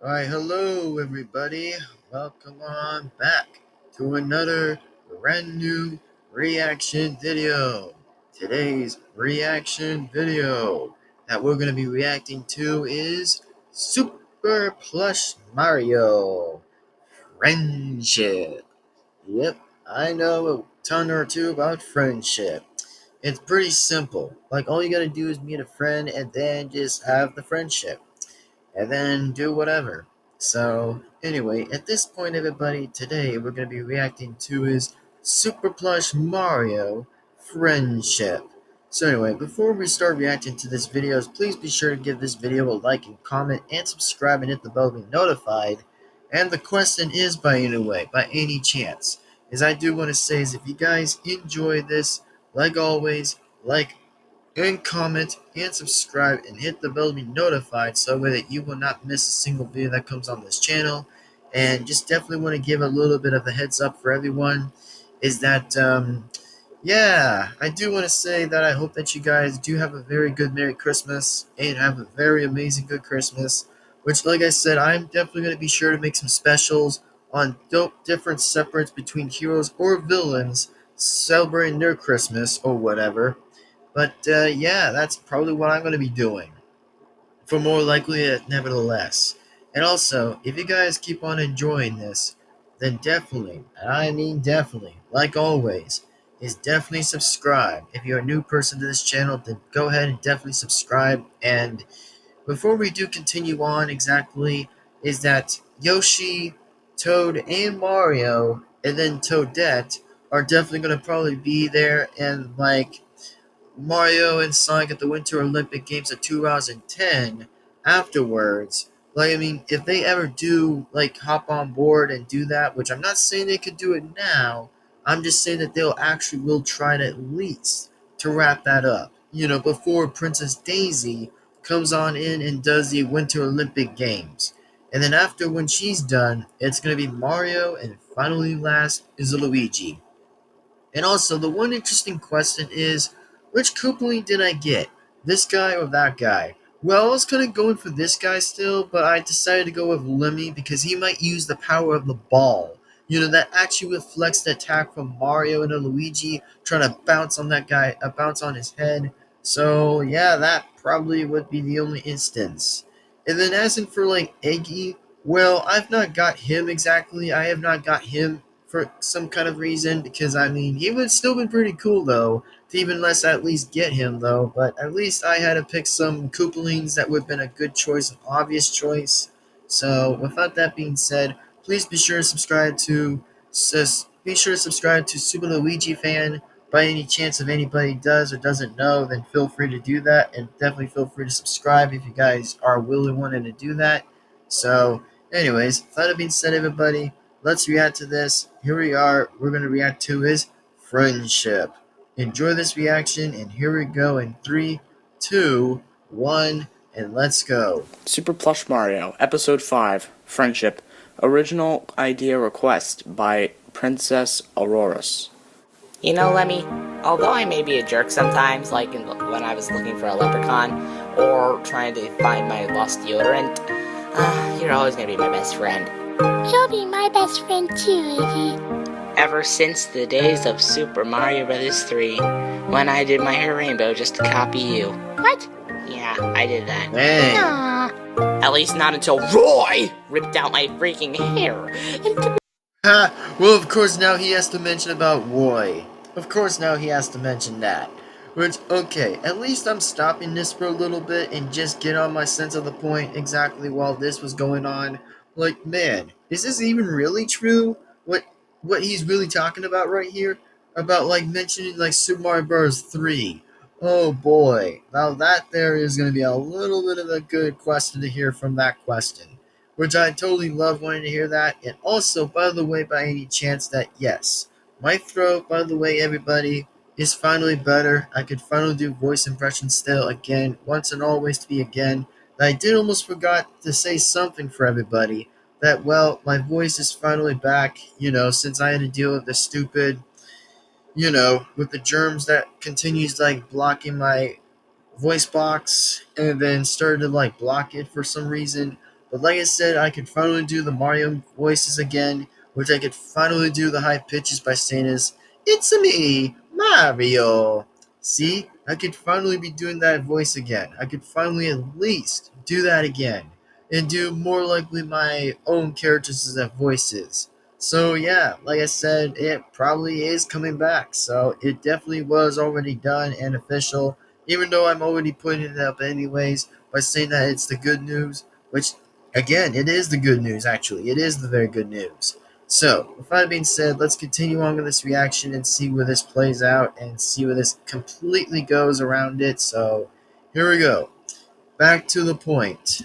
Alright, hello everybody. Welcome on back to another brand new reaction video. Today's reaction video that we're going to be reacting to is Super Plush Mario Friendship. Yep, I know a ton or two about friendship. It's pretty simple. Like, all you gotta do is meet a friend and then just have the friendship and then do whatever. So, anyway, at this point, everybody, today we're going to be reacting to his Super Plush Mario Friendship. So, anyway, before we start reacting to this video, please be sure to give this video a like and comment and subscribe and hit the bell to be notified. And the question is, by any chance, is I do want to say is if you guys enjoy this, like always, like and comment and subscribe and hit the bell to be notified so that you will not miss a single video that comes on this channel. And just definitely want to give a little bit of a heads up for everyone is that yeah, I do want to say that I hope that you guys do have a very good Merry Christmas and have a very amazing good Christmas, which, like I said, I'm definitely going to be sure to make some specials on different separates between heroes or villains celebrating their Christmas or whatever. But yeah, that's probably what I'm going to be doing. For more likely, nevertheless. And also, if you guys keep on enjoying this, then definitely, and I mean definitely, like always, is definitely subscribe. If you're a new person to this channel, then go ahead and definitely subscribe. And before we do continue on, exactly, is that Yoshi, Toad, and Mario, and then Toadette are definitely going to probably be there and like Mario and Sonic at the Winter Olympic Games of 2010 afterwards. Like, I mean, if they ever do, like, hop on board and do that, which I'm not saying they could do it now, I'm just saying that they'll actually will try to at least to wrap that up. Before Princess Daisy comes on in and does the Winter Olympic Games. And then after when she's done, it's going to be Mario, and finally last is Luigi. And also, the one interesting question is, which Koopaling did I get? This guy or that guy? Well, I was kind of going for this guy still, but I decided to go with Lemmy because he might use the power of the ball. That actually reflects the attack from Mario and Luigi trying to bounce on that guy, bounce on his head. So, yeah, that probably would be the only instance. And then as in for, like, Eggy, well, I've not got him exactly. I have not got him for some kind of reason because I mean he would still been pretty cool though to even let's at least get him though, but at least I had to pick some Koopalings that would have been a good choice, an obvious choice. So without that being said, please be sure to subscribe to Super Luigi Fan. By any chance if anybody does or doesn't know, then feel free to do that, and definitely feel free to subscribe if you guys are willing wanting to do that. So anyways, with that being said, everybody, let's react to this. Here we are. We're going to react to his friendship. Enjoy this reaction, and here we go in 3, 2, 1, and let's go. Super Plush Mario, Episode 5, Friendship. Original idea request by Princess Auroras. You know, Lemmy, although I may be a jerk sometimes, like when I was looking for a leprechaun, or trying to find my lost deodorant, you're always gonna be my best friend. You'll be my best friend too, Iggy. Ever since the days of Super Mario Bros. 3, when I did my hair rainbow just to copy you. What? Yeah, I did that. Hey. Aww. At least not until Roy ripped out my freaking hair. Ha! Well, of course now he has to mention about Roy. Of course now he has to mention that. Which, okay, at least I'm stopping this for a little bit and just get on my sense of the point exactly while this was going on. Like, man, is this even really true? What he's really talking about right here? About, like, mentioning, like, Super Mario Bros. 3. Oh, boy. Now that there is going to be a little bit of a good question to hear from that question. Which I totally love wanting to hear that. And also, by the way, by any chance that, yes, my throat, by the way, everybody, is finally better. I could finally do voice impressions still again, once and always to be again. I did almost forgot to say something for everybody. That, well, my voice is finally back, since I had to deal with the stupid, with the germs that continues, like, blocking my voice box and then started to, like, block it for some reason. But like I said, I could finally do the Mario voices again, which I could finally do the high pitches by saying is, "It's me, Mario." See, I could finally be doing that voice again. I could finally at least do that again and do more likely my own characters as that voices. So yeah, like I said, it probably is coming back. So it definitely was already done and official, even though I'm already putting it up anyways by saying that it's the good news, which again, it is the good news actually. It is the very good news. So, with that being said, let's continue on with this reaction and see where this plays out and see where this completely goes around it. So, here we go. Back to the point.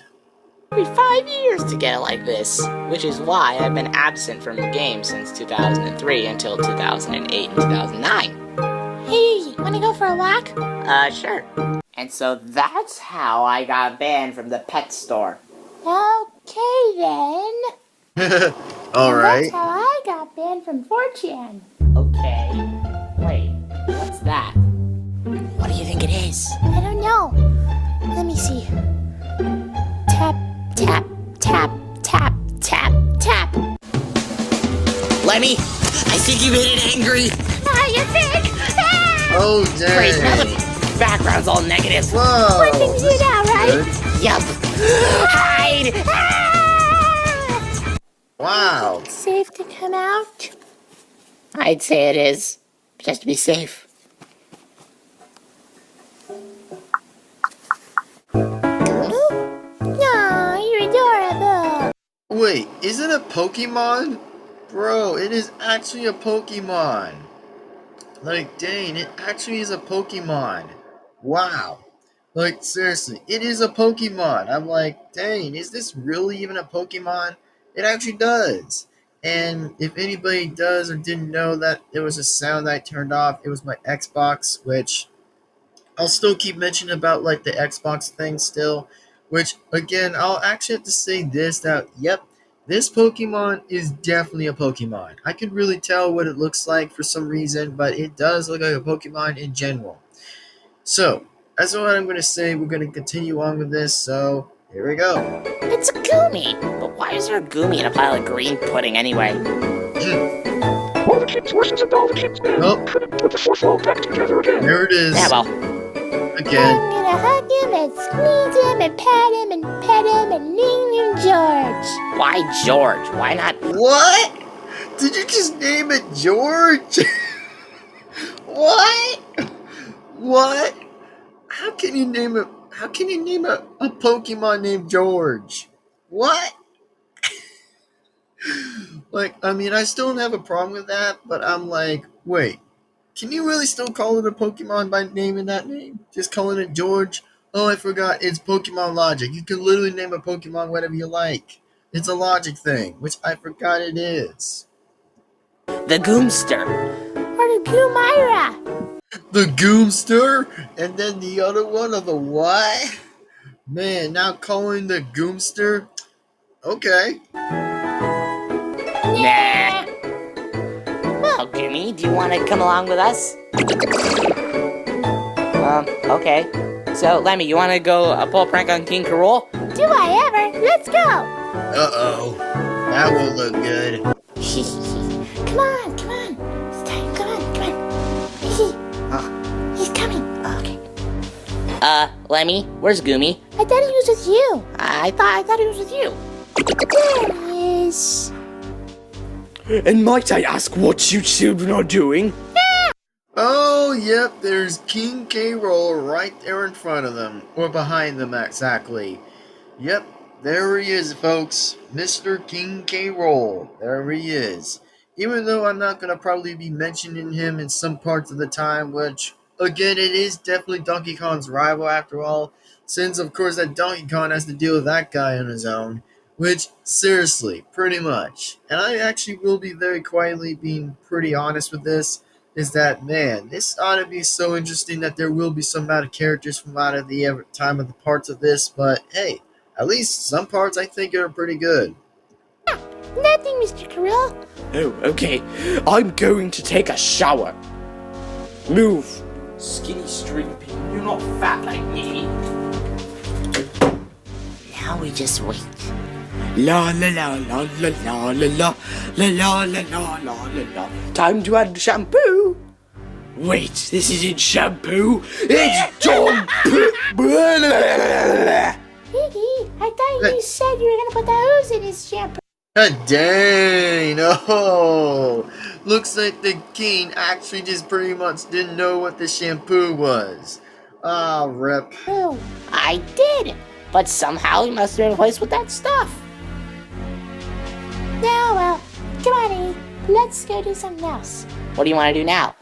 Every 5 years to get it like this, which is why I've been absent from the game since 2003 until 2008 and 2009. Hey, wanna go for a walk? Sure. And so that's how I got banned from the pet store. Okay then. All And right. that's how I got banned from 4chan. Okay. Wait, what's that? What do you think it is? I don't know. Let me see. Tap, tap, tap, tap, tap, tap. Lemmy, I think you made it angry. Ah, you think? Ah! Oh, Great, now dang. the background's all negative. Whoa. One thing to do this now, is right? good. Yup. Hide! Ah! Wow. Safe to come out? I'd say it is, just to be safe. No, you're adorable. Wait, is it a Pokemon? Bro, it is actually a Pokemon. Like, dang, it actually is a Pokemon. Wow. Like, seriously, it is a Pokemon. I'm like, dang, is this really even a Pokemon? It actually does. And if anybody does or didn't know that it was a sound that I turned off, it was my Xbox, which I'll still keep mentioning about like the Xbox thing still, which again, I'll actually have to say this that yep, this Pokemon is definitely a Pokemon. I can really tell what it looks like for some reason, but it does look like a Pokemon in general. So, that's what I'm going to say. We're going to continue on with this, so here we go. It's a Goomy. But why is there a Goomy in a pile of green pudding anyway? All the king's wishes and all the king's men Oh, couldn't put the force all back together again. there it is. Yeah, well, Again. I'm gonna hug him and squeeze him and pat him and pet him and name him George. why George? Why not? What? Did you just name it George? What? What? How can you name a Pokemon named George? What? Like, I mean, I still don't have a problem with that, but I'm like, wait, can you really still call it a Pokemon by naming that name? Just calling it George? Oh, I forgot, it's Pokemon logic. You can literally name a Pokemon whatever you like. It's a logic thing, which I forgot it is. The Goomster. Or the Goomira. The Goomster, and then the other one of the what? Man, now calling the Goomster? Okay. Nah. Well, Goomy, do you want to come along with us? Okay. So, Lemmy, you want to go pull a prank on King Karol? Do I ever? Let's go. Uh-oh. That won't look good. Come on, come on. It's time. Come on. He's coming. Okay. Lemmy, where's Goomy? I thought he was with you. I thought he was with you. There he is. And might I ask what you children are doing? Oh, yep, there's King K. Rool right there in front of them. Or behind them, exactly. Yep, there he is, folks. Mr. King K. Rool. There he is. Even though I'm not going to probably be mentioning him in some parts of the time, which, again, it is definitely Donkey Kong's rival after all, since, of course, that Donkey Kong has to deal with that guy on his own. Which, seriously, pretty much. And I actually will be very quietly being pretty honest with this. Is that, man, this ought to be so interesting that there will be some amount of characters from out of the time of the parts of this, but hey, at least some parts I think are pretty good. Nothing, Mr. Karol. Oh, okay. I'm going to take a shower. Move. Skinny string pin, you're not fat like me. Now we just wait. La la la la la la la la la la la la la la. Time to add shampoo. Wait, this isn't shampoo. It's dog poo. Iggy, I thought you said you were gonna put the hose in his shampoo. God dang! Oh, looks like the king actually just pretty much didn't know what the shampoo was. Ah, rip. I did, but somehow he must have been replaced with that stuff. Now, well, come on, Iggy. Let's go do something else. What do you want to do now?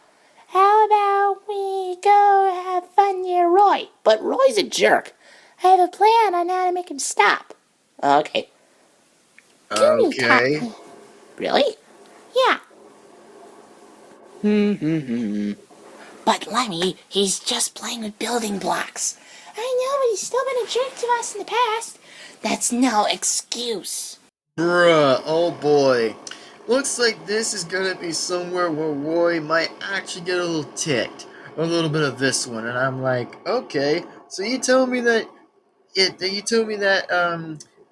How about we go have fun near Roy? But Roy's a jerk. I have a plan on how to make him stop. Okay. Goomy taught Okay. me. Really? Yeah. But Lemmy, he's just playing with building blocks. I know, but he's still been a jerk to us in the past. That's no excuse. Bruh, oh boy. Looks like this is gonna be somewhere where Roy might actually get a little ticked. A little bit of this one, and I'm like, okay. So you tell me that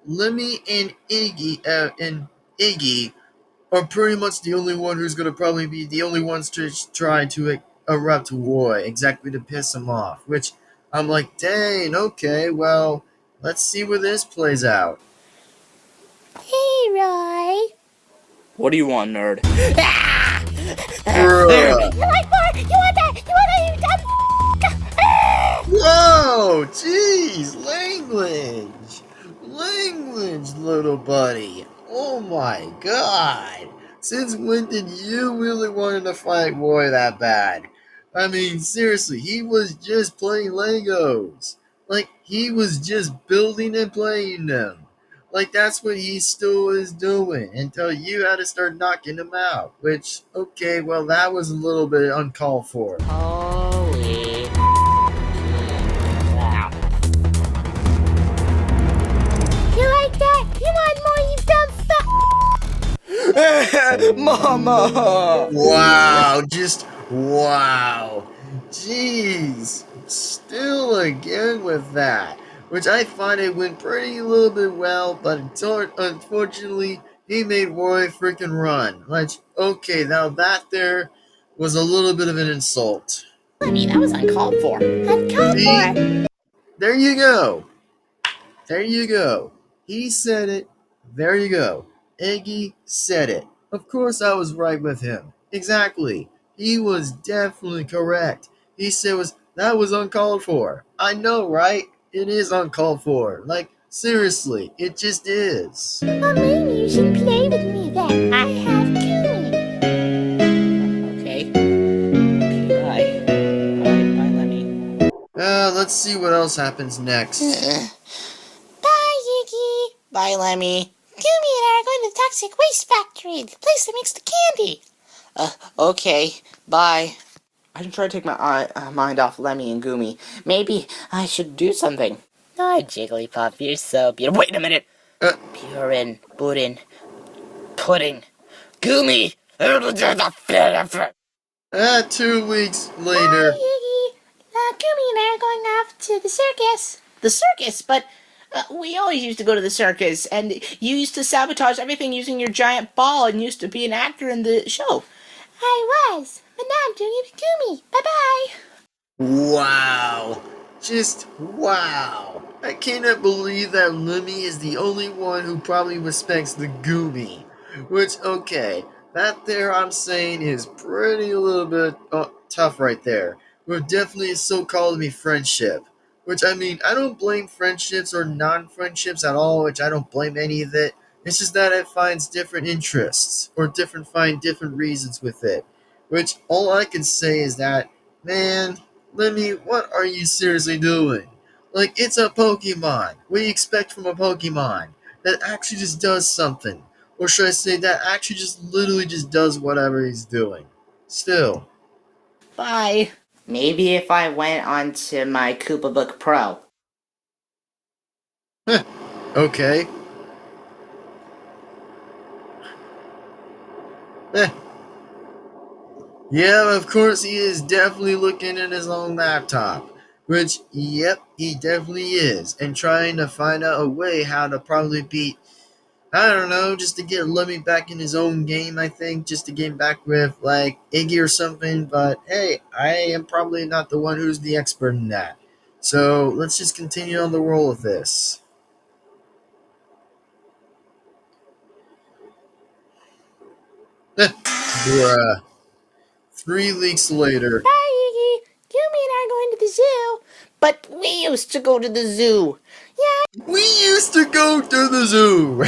Lemmy and Iggy are pretty much the only one who's gonna probably be the only ones to try to erupt Roy, exactly to piss him off. Which I'm like, dang, okay, well, let's see where this plays out. Hey, Roy. What do you want, nerd? Bruh. You like more? You want that? You want that, you dumb? Whoa, jeez, language, little buddy. Oh my god. Since when did you really want to fight Roy that bad? I mean, seriously, he was just playing Legos. Like, he was just building and playing them. Like, that's what he still is doing until you had to start knocking him out. Which, okay, well, that was a little bit uncalled for. Holy. Wow. You like that? You want more, you dumb fuck? Mama! Wow, just wow. Jeez, still again with that. Which I find it went pretty little bit well, but unfortunately, he made Roy freaking run. Like, okay, now that there was a little bit of an insult. Lemmy, that was uncalled for. Uncalled See? for. There you go. There you go. He said it. There you go. Iggy said it. Of course I was right with him. Exactly. He was definitely correct. He said that was uncalled for. I know, right? It is uncalled for. Like, seriously, it just is. Well, maybe you should play with me then. I have Goomy. Okay. Okay, bye. Bye, Lemmy. Let's see what else happens next. Bye, Iggy. Bye, Lemmy. Goomy and I are going to the toxic waste factory, the place that makes the candy. Okay, bye. I should try to take my mind off Lemmy and Goomy. Maybe I should do something. Oh, Jigglypuff, you're so beautiful. Wait a minute. Uh. Purin, pudding, Goomy. 2 weeks later. Bye, Iggy. Goomy and I are going off to the circus. The circus, but we always used to go to the circus, and you used to sabotage everything using your giant ball and used to be an actor in the show. I was, but now I'm doing it with Goomy. Bye-bye. Wow. Just wow. I cannot believe that Lemmy is the only one who probably respects the Goomy. Which, okay, that there I'm saying is pretty a little bit tough right there. But definitely a so-called me friendship. Which, I mean, I don't blame friendships or non-friendships at all, which I don't blame any of it. It's just that it finds different interests, or find different reasons with it. Which, all I can say is that, man, Lemmy, what are you seriously doing? Like, it's a Pokemon. What do you expect from a Pokemon? That actually just does something. Or should I say that actually just literally just does whatever he's doing. Still. Bye. Maybe if I went onto my Koopa Book Pro. Okay. Yeah, of course he is definitely looking at his own laptop. Which, yep, he definitely is. And trying to find out a way how to probably beat I don't know, just to get Lemmy back in his own game, I think, just to get back with, like, Iggy or something, but hey, I am probably not the one who's the expert in that. So, let's just continue on the roll of this. Bruh. 3 weeks later. Bye, Iggy. Goomy and I are going to the zoo. But we used to go to the zoo. We used to go to the zoo!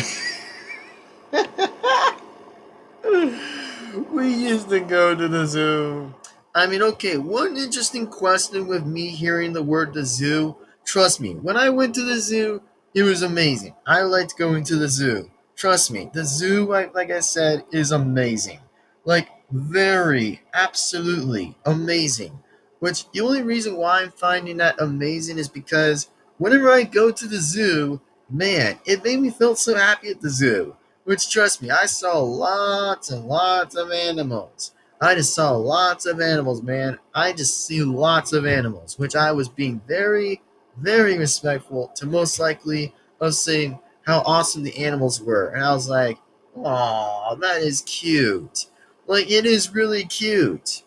We used to go to the zoo. I mean, okay, one interesting question with me hearing the word the zoo. Trust me, when I went to the zoo, it was amazing. I liked going to the zoo. Trust me, the zoo, like I said, is amazing. Like, very, absolutely amazing. Which, the only reason why I'm finding that amazing is because whenever I go to the zoo, man, it made me feel so happy at the zoo. Which, trust me, I saw lots and lots of animals. I just saw lots of animals, man. I just see lots of animals, which I was being very, very respectful to most likely of saying how awesome the animals were. And I was like, "Aw, that is cute. Like, it is really cute."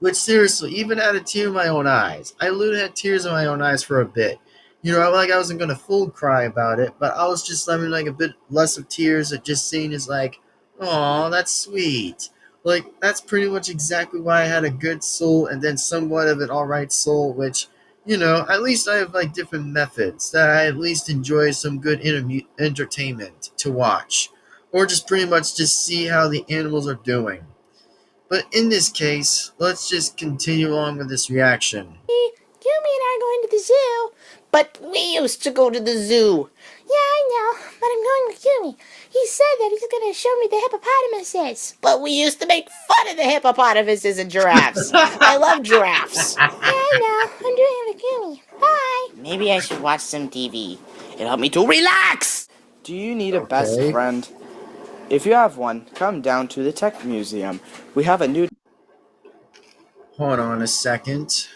Which seriously, even had a tear in my own eyes. I literally had tears in my own eyes for a bit. You know, like I wasn't gonna full cry about it, but I was just having like a bit less of tears at just seeing is like, oh, that's sweet. Like that's pretty much exactly why I had a good soul and then somewhat of an alright soul, which, you know, at least I have like different methods that I at least enjoy some good entertainment to watch. Or just pretty much just see how the animals are doing. But in this case, let's just continue on with this reaction. Goomy and I are going to the zoo. But we used to go to the zoo. Yeah, I know, but I'm going with Goomy. He said that he's going to show me the hippopotamuses. But we used to make fun of the hippopotamuses and giraffes. I love giraffes. Yeah, I know. I'm doing it with Goomy. Bye. Maybe I should watch some TV. It'll help me to relax. Do you need a best Okay. friend? If you have one, come down to the Tech Museum. We have a new Hold on a second.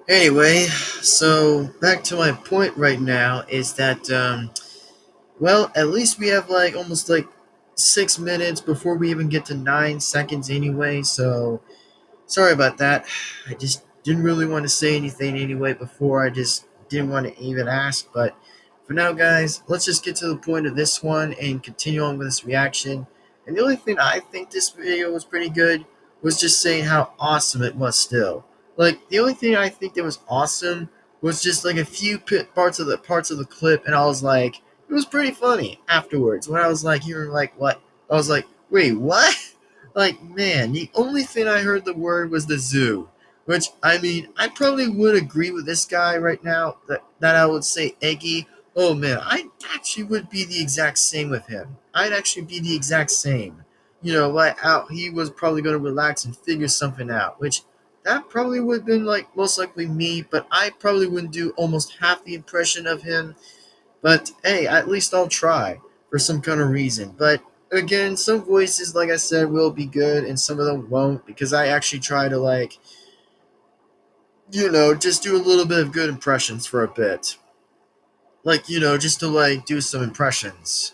Anyway, so back to my point right now is that, well, at least we have like almost like 6 minutes before we even get to 9 seconds anyway, so sorry about that. I just didn't really want to say anything anyway before. I just didn't want to even ask. But for now, guys, let's just get to the point of this one and continue on with this reaction. And the only thing I think this video was pretty good was just saying how awesome it was still. Like, the only thing I think that was awesome was just like a few parts of the clip, and I was like, it was pretty funny afterwards when I was like hearing like what I was like, wait, what? Like, man, the only thing I heard the word was the zoo. Which, I mean, I probably would agree with this guy right now that I would say Eggy. Oh man, I actually would be the exact same with him. I'd actually be the exact same. You know, like how he was probably going to relax and figure something out. Which, that probably would have been like most likely me, but I probably wouldn't do almost half the impression of him. But hey, at least I'll try for some kind of reason. But again, some voices, like I said, will be good and some of them won't because I actually try to, like, you know, just do a little bit of good impressions for a bit. Like, you know, just to, like, do some impressions.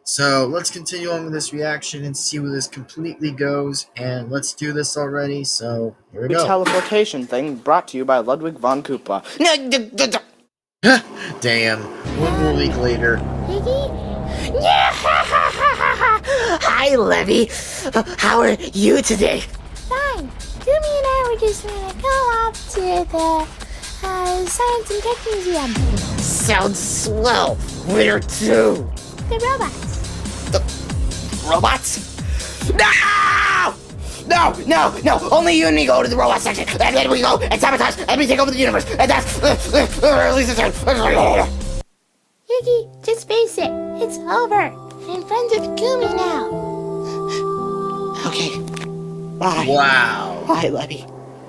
So let's continue on with this reaction and see where this completely goes. And let's do this already. So here we go. teleportation thing brought to you by Ludwig von Koopa. Damn. One more week later. Iggy? Hi, Levy. How are you today? Fine. Goomy and I were just going to go off to the Science and Tech Museum. Sounds swell. Where to? The robots. Robots? No! No, no, no! Only you and me go to the robot section, and then we go and sabotage, and we take over the universe, and that's at least it's Iggy, just face it. It's over. I'm friends with Goomy now. Okay. Bye. Wow. Bye, Levy.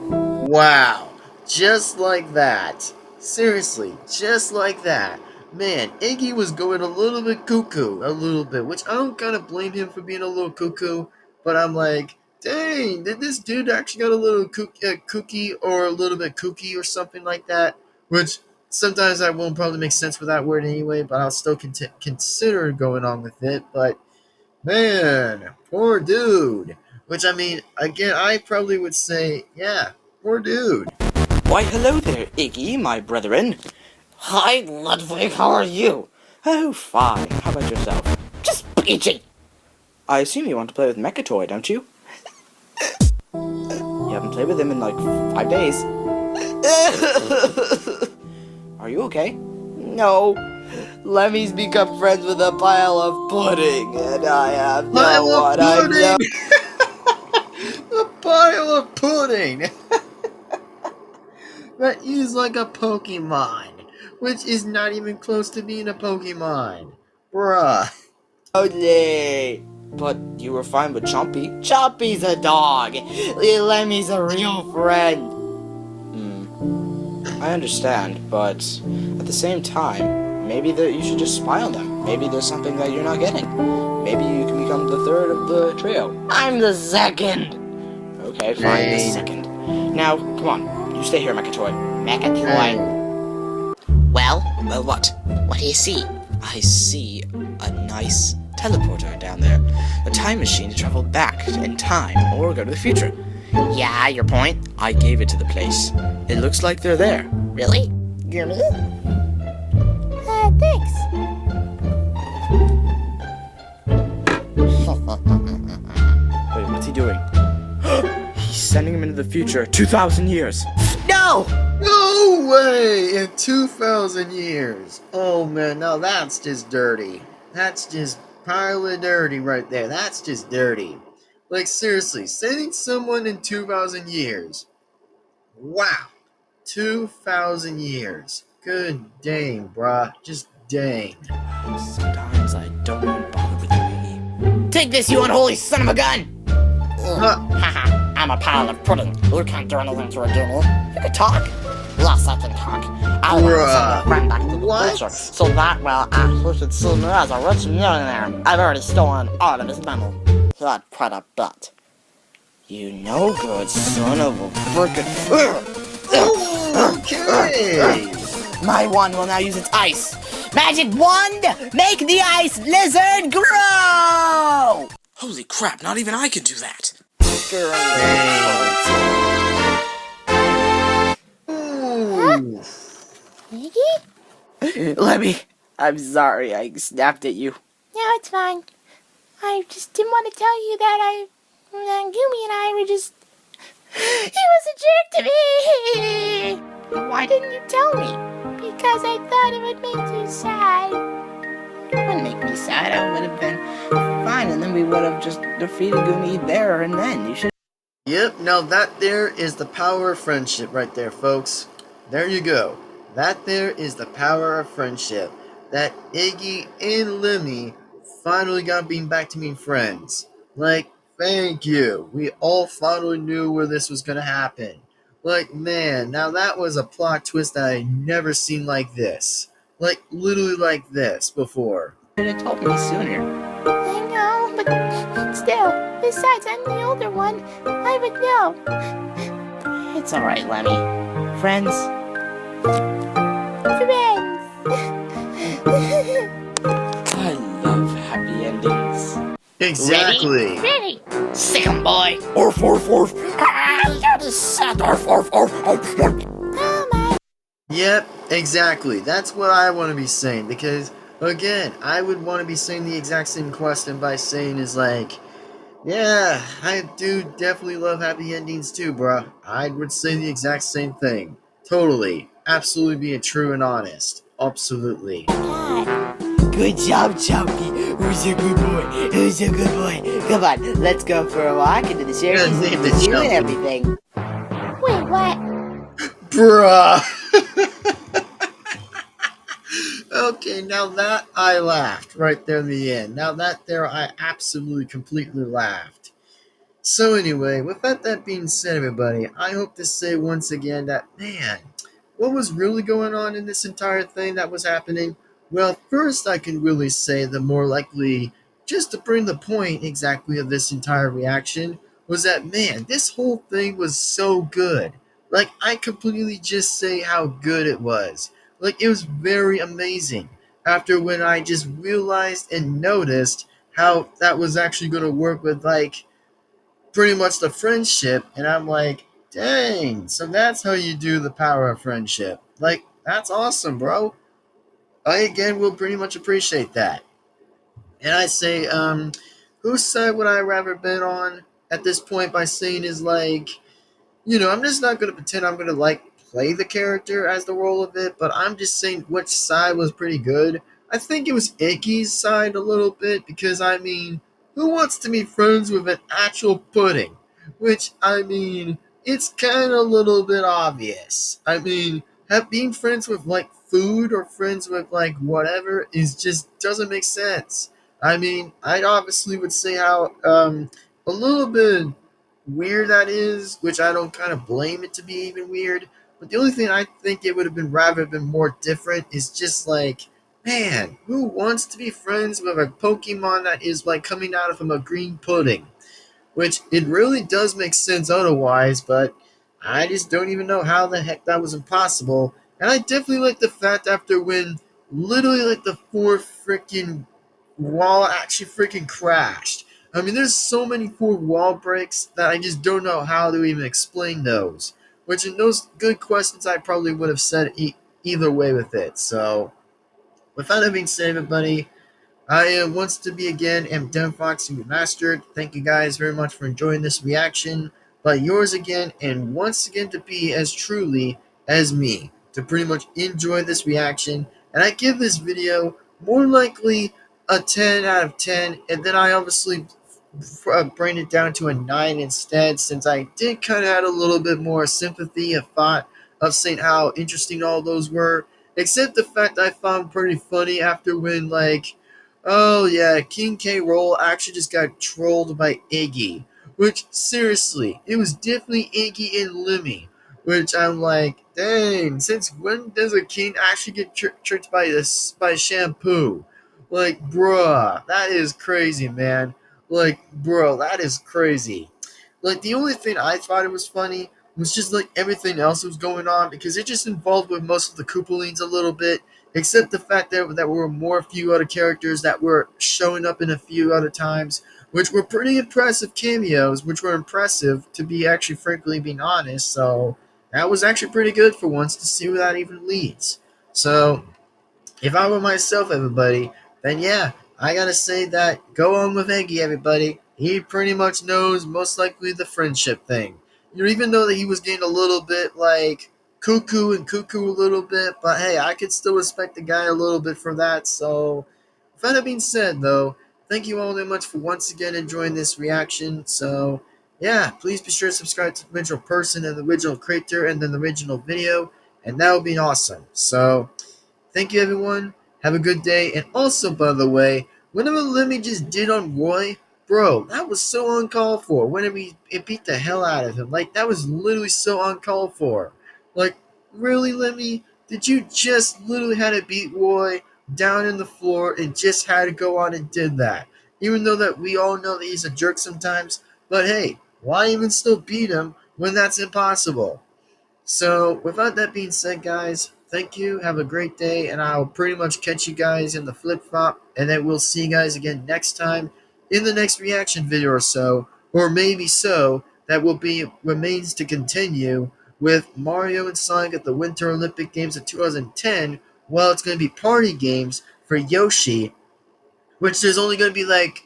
Wow. Just like that. Seriously, just like that. Man, Iggy was going a little bit cuckoo, a little bit, which I don't kind of blame him for being a little cuckoo, but I'm like, dang, did this dude actually got a little kooky or a little bit kooky or something like that? Which, sometimes I won't probably make sense with that word anyway, but I'll still consider going on with it. But man, poor dude. Which I mean, again, I probably would say, yeah, poor dude. Why, hello there, Iggy, my brethren. Hi, Ludwig, how are you? Oh, fine. How about yourself? Just peachy. I assume you want to play with Mechatoy, don't you? You haven't played with him in like 5 days. Are you okay? No. Lemmy's become friends with a pile of pudding, and I have no one. I know. A pile of pudding! That is like a Pokemon, which is not even close to being a Pokemon. Bruh. Totally. But you were fine with Chompy. Choppy's a dog. Lemmy's a real friend. I understand, but at the same time, maybe you should just spy on them. Maybe there's something that you're not getting. Maybe you can become the third of the trio. I'm the second. Okay, fine, the second. Now, come on, you stay here, Mechatoy. Mechatoy. Well, what? What do you see? I see a nice teleporter down there. A time machine to travel back in time or go to the future. Yeah, your point? I gave it to the place. It looks like they're there. Really? You're me? Thanks. Wait, what's he doing? He's sending him into the future 2,000 years. No! No way! In 2,000 years. Oh man, now that's just dirty. That's just pile of dirty right there. That's just dirty. Like seriously, sending someone in 2,000 years. Wow. 2,000 years. Good dang, bruh. Just dang. Sometimes I don't even bother with you, Iggy. Take this, you unholy son of a gun! Huh. Haha, I'm a pile of pudding. You can't do anything to redeem me. You can talk. Yes, I can talk. I want to send your friend back to the future, so that, well, he should see me as a rich millionaire. I've already stolen all of his money. He had quite a bit. You no good son of a frickin'. Okay. My wand will now use its ice. Magic wand! Make the ice lizard grow! Holy crap, not even I can do that. Ooh. Iggy? Lemmy, I'm sorry I snapped at you. No, it's fine. I just didn't want to tell you that Gumi and I were just... He was a jerk to me! Why didn't you tell me? Because I thought it would make you sad. It wouldn't make me sad. I would have been fine, and then we would have just defeated Gumi there and then. You should. Yep, now that there is the power of friendship right there, folks. There you go. That there is the power of friendship. That Iggy and Lemmy finally got being back to being friends. Like, thank you. We all finally knew where this was going to happen. Like, man, now that was a plot twist that I never seen like this. Like, literally like this before. Should have told me sooner. I know, but still. Besides, I'm the older one. I would know. It's alright, Lemmy. Friends. Friends. I love happy endings. Exactly. Ready? Sick 'em, boy. Orf, orf, orf. You're the sad orf, orf, orf, orf, orf. Oh my. Yep, exactly. That's what I want to be saying. Because, again, I would want to be saying the exact same question by saying is like, yeah, I do definitely love happy endings too, bruh. I would say the exact same thing. Totally. Absolutely being true and honest. Absolutely. God. Good job, Chompy. Who's a good boy? Who's a good boy? Come on, let's go for a walk into the Yeah, circus name and the you and Chompy. everything. Wait, what? Bruh. Okay, now that I laughed right there in the end. Now that there I absolutely completely laughed. So anyway, with that being said, everybody, I hope to say once again that, man, what was really going on in this entire thing that was happening? Well, first I can really say the more likely, just to bring the point exactly of this entire reaction, was that, man, this whole thing was so good. Like, I completely just say how good it was. Like, it was very amazing. After when I just realized and noticed how that was actually going to work with, like, pretty much the friendship, and I'm like, dang, so that's how you do the power of friendship. Like, that's awesome, bro. I again will pretty much appreciate that. And I say, whose side would I rather been on at this point by saying is like, I'm just not going to pretend I'm going to like play the character as the role of it, but I'm just saying which side was pretty good. I think it was Iggy's side a little bit because, I mean, who wants to be friends with an actual pudding? Which, I mean, it's kind of a little bit obvious. I mean, being friends with like food or friends with like whatever is just doesn't make sense. I mean, I obviously would say how a little bit weird that is, which I don't kind of blame it to be even weird. But the only thing I think it would have been rather been more different is just like, man, who wants to be friends with a Pokemon that is like coming out of a green pudding? Which it really does make sense otherwise, but I just don't even know how the heck that was impossible. And I definitely like the fact after when literally like the fourth freaking wall actually freaking crashed. I mean, there's so many fourth wall breaks that I just don't know how to even explain those. Which in those good questions, I probably would have said either way with it. So, with that being said, everybody, I wants to be again am Devin-Foxy Remastered. Thank you guys very much for enjoying this reaction. But yours again, and once again to be as truly as me, to pretty much enjoy this reaction. And I give this video more likely a 10 out of 10, and then I obviously bring it down to a 9 instead, since I did kind of add a little bit more sympathy, a thought of saying how interesting all those were. Except the fact I found pretty funny after when, like, oh yeah, King K. Rool actually just got trolled by Iggy. Which, seriously, it was definitely Iggy and Lemmy. Which I'm like, dang, since when does a king actually get tricked by shampoo? Like, bruh, that is crazy, man. Like, bro, that is crazy. Like, the only thing I thought it was funny was just like everything else that was going on because it just involved with most of the Koopalings a little bit, except the fact that there were more few other characters that were showing up in a few other times, which were pretty impressive cameos, which were impressive to be actually frankly being honest. So that was actually pretty good for once to see where that even leads. So if I were myself, everybody, then yeah, I gotta say that go on with Eggy, everybody. He pretty much knows most likely the friendship thing. Even though that he was getting a little bit like cuckoo a little bit, but hey, I could still respect the guy a little bit for that. So, with that being said, though, thank you all very much for once again enjoying this reaction. So, yeah, please be sure to subscribe to the original person and the original creator and then the original video, and that would be awesome. So, thank you, everyone. Have a good day. And also, by the way, whenever Lemmy just did on Roy, bro, that was so uncalled for. Whenever it beat the hell out of him, like that was literally so uncalled for. Like, really, Lemmy? Did you just literally had to beat Roy down in the floor and just had to go on and did that? Even though that we all know that he's a jerk sometimes, but hey, why even still beat him when that's impossible? So, without that being said, guys, thank you. Have a great day, and I'll pretty much catch you guys in the flip flop, and then we'll see you guys again next time in the next reaction video or so, or maybe so. That will be remains to continue with Mario and Sonic at the Winter Olympic Games of 2010. Well, it's going to be party games for Yoshi, which there's only going to be like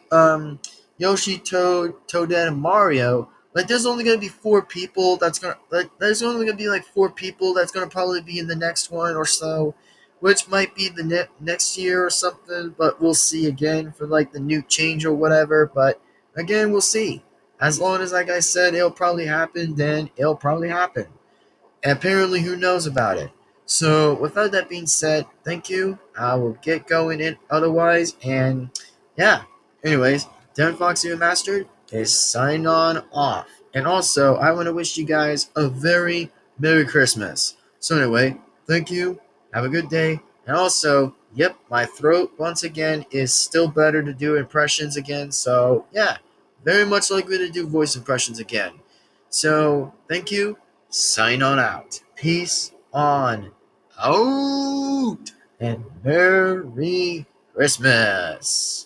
Yoshi, Toadette, and Mario. Like there's only going to be four people. There's only going to be like four people. That's going to probably be in the next one or so, which might be the next year or something. But we'll see again for like the new change or whatever. But again, we'll see. As long as, like I said, it'll probably happen, then it'll probably happen. Apparently, who knows about it? So, without that being said, thank you. I will get going in otherwise. And yeah, anyways, Devin-Foxy Remastered is signing on off. And also, I want to wish you guys a very Merry Christmas. So, anyway, thank you. Have a good day. And also, yep, my throat once again is still better to do impressions again. So, yeah, very much likely to do voice impressions again. So, thank you. Sign on out. Peace on out and Merry Christmas.